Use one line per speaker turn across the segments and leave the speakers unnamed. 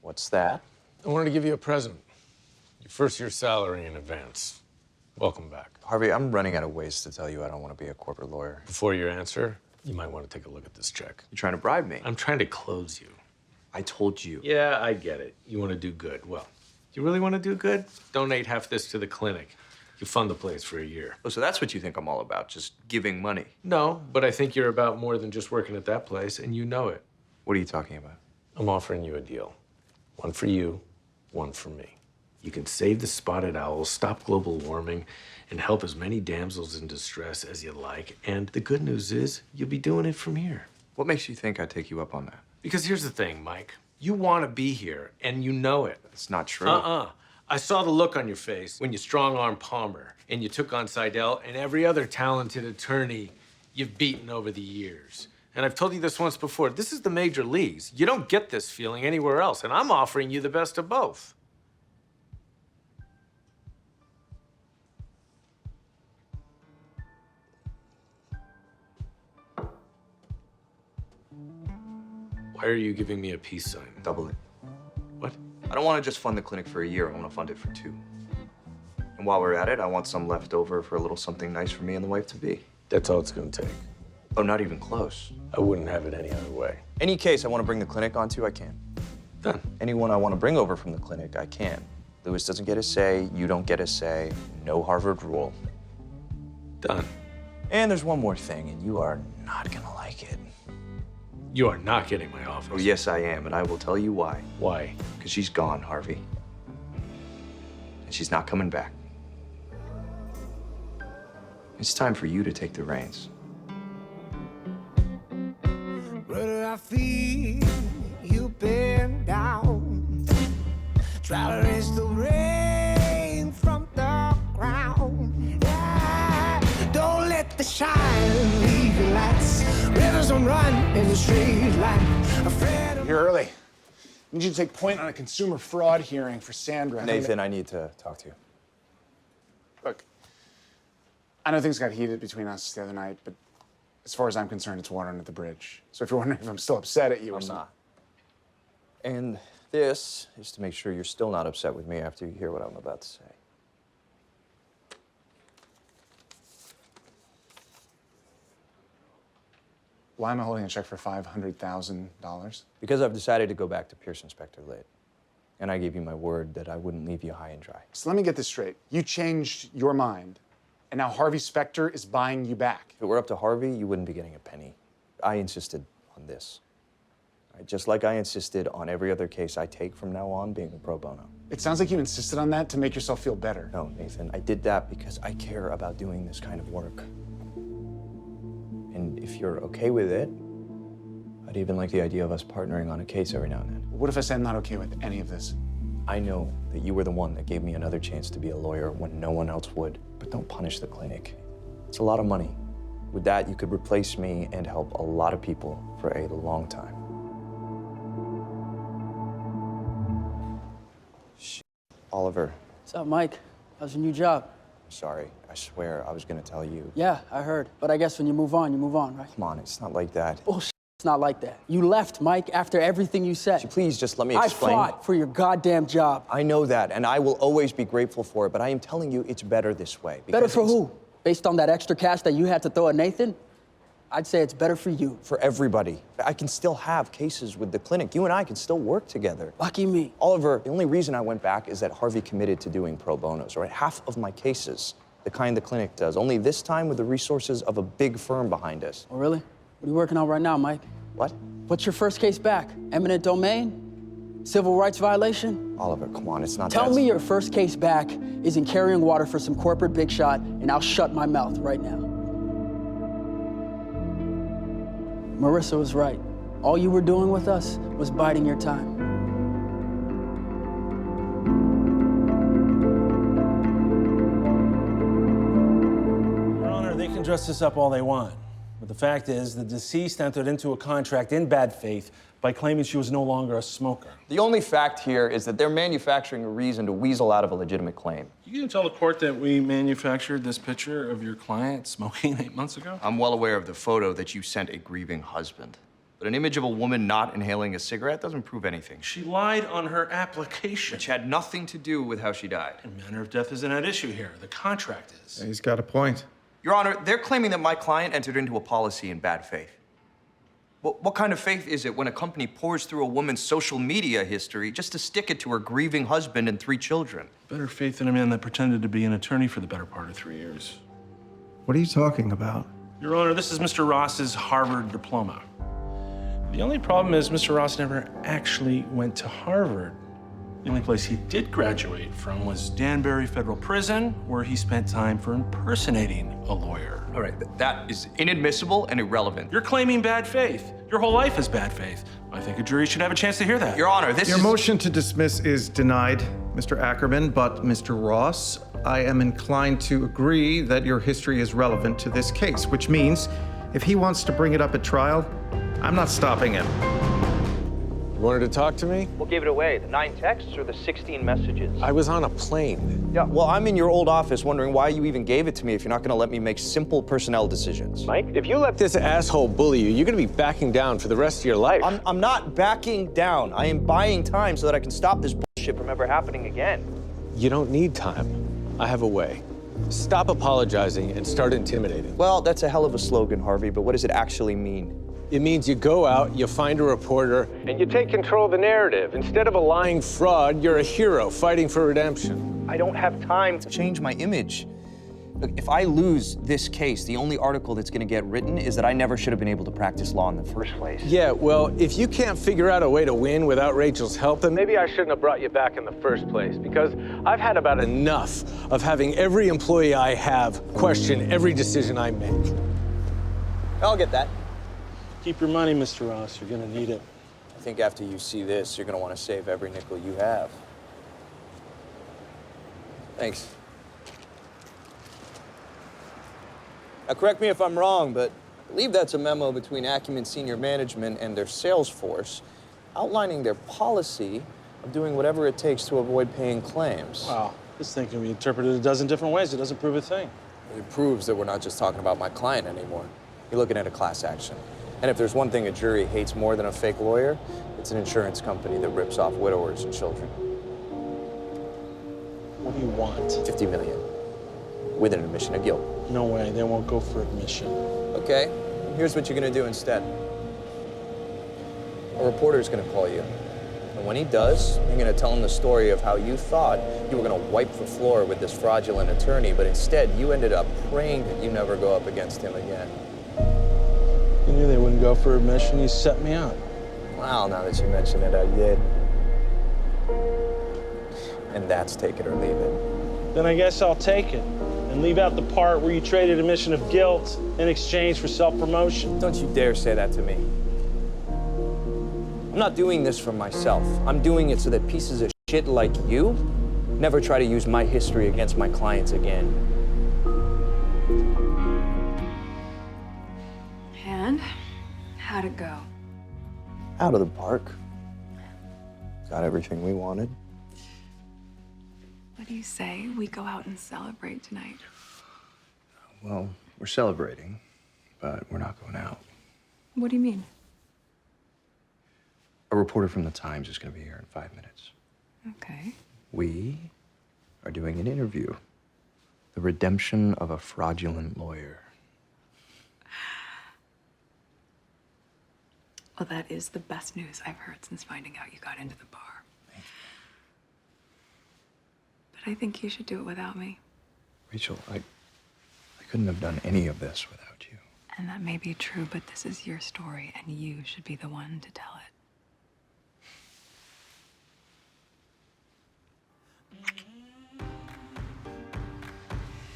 What's that?
I wanted to give you a present. Your first year's salary in advance. Welcome back.
Harvey, I'm running out of ways to tell you I don't want to be a corporate lawyer.
Before your answer, you might want to take a look at this check.
You're trying to bribe me.
I'm trying to close you.
I told you.
Yeah, I get it. You want to do good. Well, you really want to do good? Donate half this to the clinic. You fund the place for a year.
Oh, so that's what you think I'm all about, just giving money.
No, but I think you're about more than just working at that place, and you know it.
What are you talking about?
I'm offering you a deal. One for you, one for me. You can save the spotted owls, stop global warming, and help as many damsels in distress as you like. And the good news is, you'll be doing it from here.
What makes you think I'd take you up on that?
Because here's the thing, Mike. You want to be here, and you know it.
It's not true.
I saw the look on your face when you strong-armed Palmer, and you took on Seidel and every other talented attorney you've beaten over the years. And I've told you this once before, this is the major leagues. You don't get this feeling anywhere else, and I'm offering you the best of both. Why are you giving me a peace sign?
Double it.
What?
I don't want to just fund the clinic for a year. I want to fund it for 2. And while we're at it, I want some left over for a little something nice for me and the wife-to-be.
That's all it's gonna take.
Oh, not even close.
I wouldn't have it any other way.
Any case I want to bring the clinic onto, I can.
Done.
Anyone I want to bring over from the clinic, I can. Lewis doesn't get a say, you don't get a say, no Harvard rule.
Done.
And there's one more thing, and you are not gonna like it.
You are not getting my office.
Oh, yes, I am, and I will tell you why.
Why?
Because she's gone, Harvey. And she's not coming back. It's time for you to take the reins.
Brother, I feel you've been down. Try to raise the rain from the ground. Yeah. Don't let the shine leave your lights. Rivers don't run in the straight line.
You're early. I need you to take point on a consumer fraud hearing for Sandra.
Nathan, I need to talk to you.
Look, I know things got heated between us the other night, but as far as I'm concerned, it's water under the bridge. So if you're wondering if I'm still upset at you or
I'm
something.
not. And this is to make sure you're still not upset with me after you hear what I'm about to say.
Why am I holding a check for $500,000?
Because I've decided to go back to Pearson Specter late. And I gave you my word that I wouldn't leave you high and dry.
So let me get this straight. You changed your mind, and now Harvey Specter is buying you back.
If it were up to Harvey, you wouldn't be getting a penny. I insisted on this. Just like I insisted on every other case I take from now on being a pro bono.
It sounds like you insisted on that to make yourself feel better.
No, Nathan, I did that because I care about doing this kind of work. And if you're okay with it, I'd even like the idea of us partnering on a case every now and then.
What if I say I'm not okay with any of this?
I know that you were the one that gave me another chance to be a lawyer when no one else would, but don't punish the clinic. It's a lot of money. With that, you could replace me and help a lot of people for a long time. Shit. Oliver,
What's up, Mike? How's your new job?
sorry. I swear I was gonna tell you.
Yeah, I heard. But I guess when you move on, right?
Come on, it's not like that.
Bullshit. It's not like that. You left, Mike, after everything you said.
Please just let me explain.
I fought for your goddamn job.
I know that, and I will always be grateful for it, but I am telling you it's better this way.
Better for who? Based on that extra cash that you had to throw at Nathan? I'd say it's better for you.
For everybody. I can still have cases with the clinic. You and I can still work together.
Lucky me.
Oliver, the only reason I went back is that Harvey committed to doing pro bonos, right? Half of my cases, the kind the clinic does, only this time with the resources of a big firm behind us.
Oh, really? What are you working on right now, Mike?
What?
What's your first case back? Eminent domain? Civil rights violation?
Oliver, come on, it's not
Tell me your first case back isn't carrying water for some corporate big shot, and I'll shut my mouth right now. Marissa was right. All you were doing with us was biding your time.
Your Honor, they can dress this up all they want. But the fact is, the deceased entered into a contract in bad faith by claiming she was no longer a smoker.
The only fact here is that they're manufacturing a reason to weasel out of a legitimate claim.
You gonna tell the court that we manufactured this picture of your client smoking 8 months ago?
I'm well aware of the photo that you sent a grieving husband. But an image of a woman not inhaling a cigarette doesn't prove anything.
She lied on her application.
Which had nothing to do with how she died.
The manner of death isn't at issue here. The contract is.
He's got a point.
Your Honor, they're claiming that my client entered into a policy in bad faith. What kind of faith is it when a company pours through a woman's social media history just to stick it to her grieving husband and 3 children?
Better faith than a man that pretended to be an attorney for the better part of 3 years.
What are you talking about?
Your Honor, this is Mr. Ross's Harvard diploma. The only problem is Mr. Ross never actually went to Harvard. The only place he did graduate from was Danbury Federal Prison, where he spent time for impersonating a lawyer.
All right, that is inadmissible and irrelevant.
You're claiming bad faith. Your whole life is bad faith. I think a jury should have a chance to hear that.
Your Honor,
Your motion to dismiss is denied, Mr. Ackerman, but Mr. Ross, I am inclined to agree that your history is relevant to this case, which means if he wants to bring it up at trial, I'm not stopping him.
You wanted to talk to me?
What gave it away? The 9 texts or the 16 messages?
I was on a plane.
Yeah, well, I'm in your old office wondering why you even gave it to me if you're not going to let me make simple personnel decisions.
Mike, if you let this asshole bully you, you're going to be backing down for the rest of your life.
I'm not backing down. I am buying time so that I can stop this bullshit from ever happening again.
You don't need time. I have a way. Stop apologizing and start intimidating.
Well, that's a hell of a slogan, Harvey, but what does it actually mean?
It means you go out, you find a reporter, and you take control of the narrative. Instead of a lying fraud, you're a hero fighting for redemption.
I don't have time to change my image. Look, if I lose this case, the only article that's going to get written is that I never should have been able to practice law in the first place.
Yeah, well, if you can't figure out a way to win without Rachel's help, then maybe I shouldn't have brought you back in the first place, because I've had about enough of having every employee I have question every decision I make.
I'll get that.
Keep your money, Mr. Ross. You're going to need it.
I think after you see this, you're going to want to save every nickel you have. Thanks. Now, correct me if I'm wrong, but I believe that's a memo between Acumen Senior Management and their sales force outlining their policy of doing whatever it takes to avoid paying claims.
Wow. This thing can be interpreted a dozen different ways. It doesn't prove a thing.
It proves that we're not just talking about my client anymore. You're looking at a class action. And if there's one thing a jury hates more than a fake lawyer, it's an insurance company that rips off widowers and children.
What do you want?
50 million, with an admission of guilt.
No way. They won't go for admission.
Okay, here's what you're gonna do instead. A reporter's gonna call you. And when he does, you're gonna tell him the story of how you thought you were gonna wipe the floor with this fraudulent attorney, but instead you ended up praying that you never go up against him again.
You knew they wouldn't go for admission. You set me up.
Well, now that you mention it, I did. And that's take it or leave it.
Then I guess I'll take it and leave out the part where you traded admission of guilt in exchange for self-promotion.
Don't you dare say that to me. I'm not doing this for myself. I'm doing it so that pieces of shit like you never try to use my history against my clients again.
And how'd it go?
Out of the park. Got everything we wanted.
What do you say we go out and celebrate tonight?
Well, we're celebrating, but we're not going out.
What do you mean?
A reporter from the Times is going to be here in 5 minutes.
Okay.
We are doing an interview. The redemption of a fraudulent lawyer.
Well, that is the best news I've heard since finding out you got into the bar.
Thank you.
But I think you should do it without me.
Rachel, I couldn't have done any of this without you.
And that may be true, but this is your story, and you should be the one to tell it.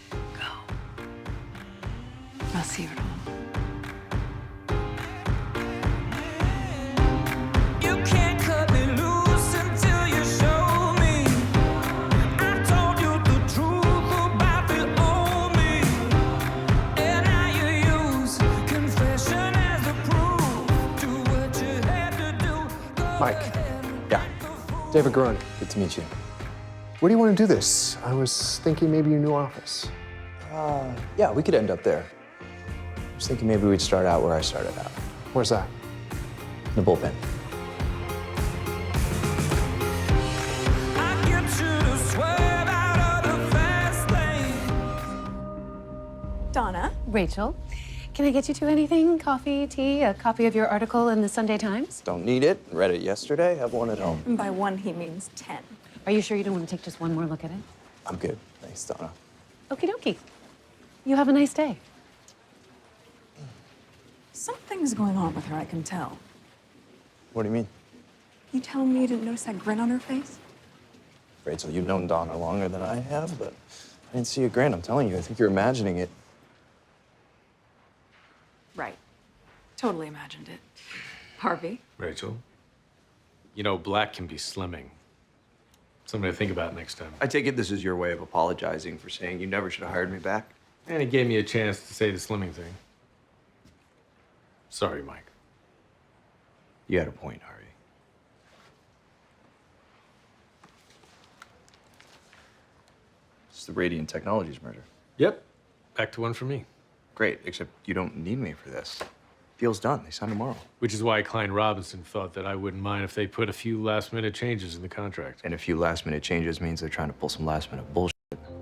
Go. I'll see you at home.
Mike.
Yeah,
David Grun.
good to meet you.
Where do you want to do this? I was thinking maybe your new office.
Yeah, we could end up there. I was thinking maybe we'd start out where I started out.
Where's that?
The bullpen.
Donna.
Rachel, can I get you to anything? Coffee, tea, a copy of your article in the Sunday Times?
Don't need it. Read it yesterday. Have one at home.
And by one, he means 10.
Are you sure you don't want to take just one more look at it?
I'm good. Thanks, Donna.
Okie dokie. You have a nice day.
Something's going on with her, I can tell.
What do you mean?
You telling me you didn't notice that grin on her face?
Rachel, you've known Donna longer than I have, but I didn't see a grin. I'm telling you, I think you're imagining it.
Right. Totally imagined it. Harvey?
Rachel, you know, black can be slimming. Something to think about next time.
I take it this is your way of apologizing for saying you never should have hired me back?
And he gave me a chance to say the slimming thing. Sorry, Mike.
You had a point, Harvey. It's the Radiant Technologies murder.
Yep. Back to one for me.
Great, except you don't need me for this. Deal's done. They sign tomorrow.
Which is why Klein Robinson thought that I wouldn't mind if they put a few last-minute changes in the contract.
And a few last-minute changes means they're trying to pull some last-minute bullshit.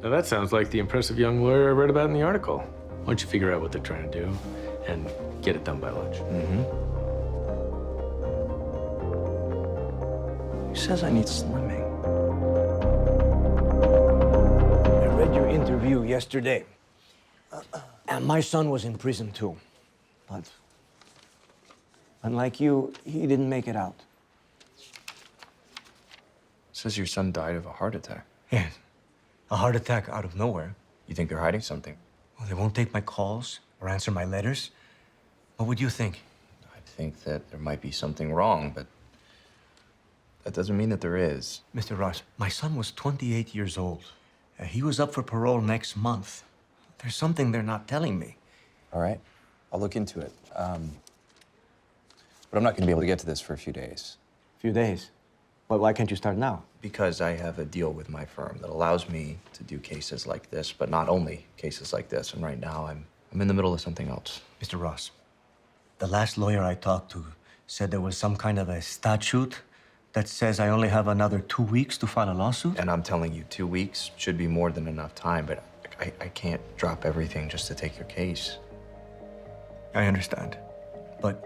Now that sounds like the impressive young lawyer I read about in the article. Why don't you figure out what they're trying to do and get it done by lunch?
Who says I need slimming?
I read your interview yesterday. And my son was in prison too. But unlike you, he didn't make it out.
Says your son died of a heart attack.
Yes. A heart attack out of nowhere.
You think they're hiding something?
Well, they won't take my calls or answer my letters. What would you think?
I think that there might be something wrong, but that doesn't mean that there is.
Mr. Ross, my son was 28 years old. He was up for parole next month. There's something they're not telling me.
All right, I'll look into it. But I'm not going to be able to get to this for a few days.
Few days? Well, why can't you start now?
Because I have a deal with my firm that allows me to do cases like this, but not only cases like this. And right now, I'm in the middle of something else.
Mr. Ross, the last lawyer I talked to said there was some kind of a statute that says I only have another 2 weeks to file a lawsuit.
And I'm telling you, 2 weeks should be more than enough time, but I can't drop everything just to take your case.
I understand. But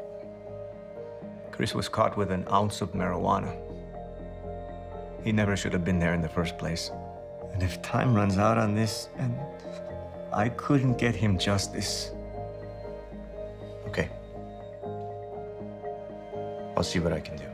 Chris was caught with an ounce of marijuana. He never should have been there in the first place. And if time runs out on this, and I couldn't get him justice.
Okay. I'll see what I can do.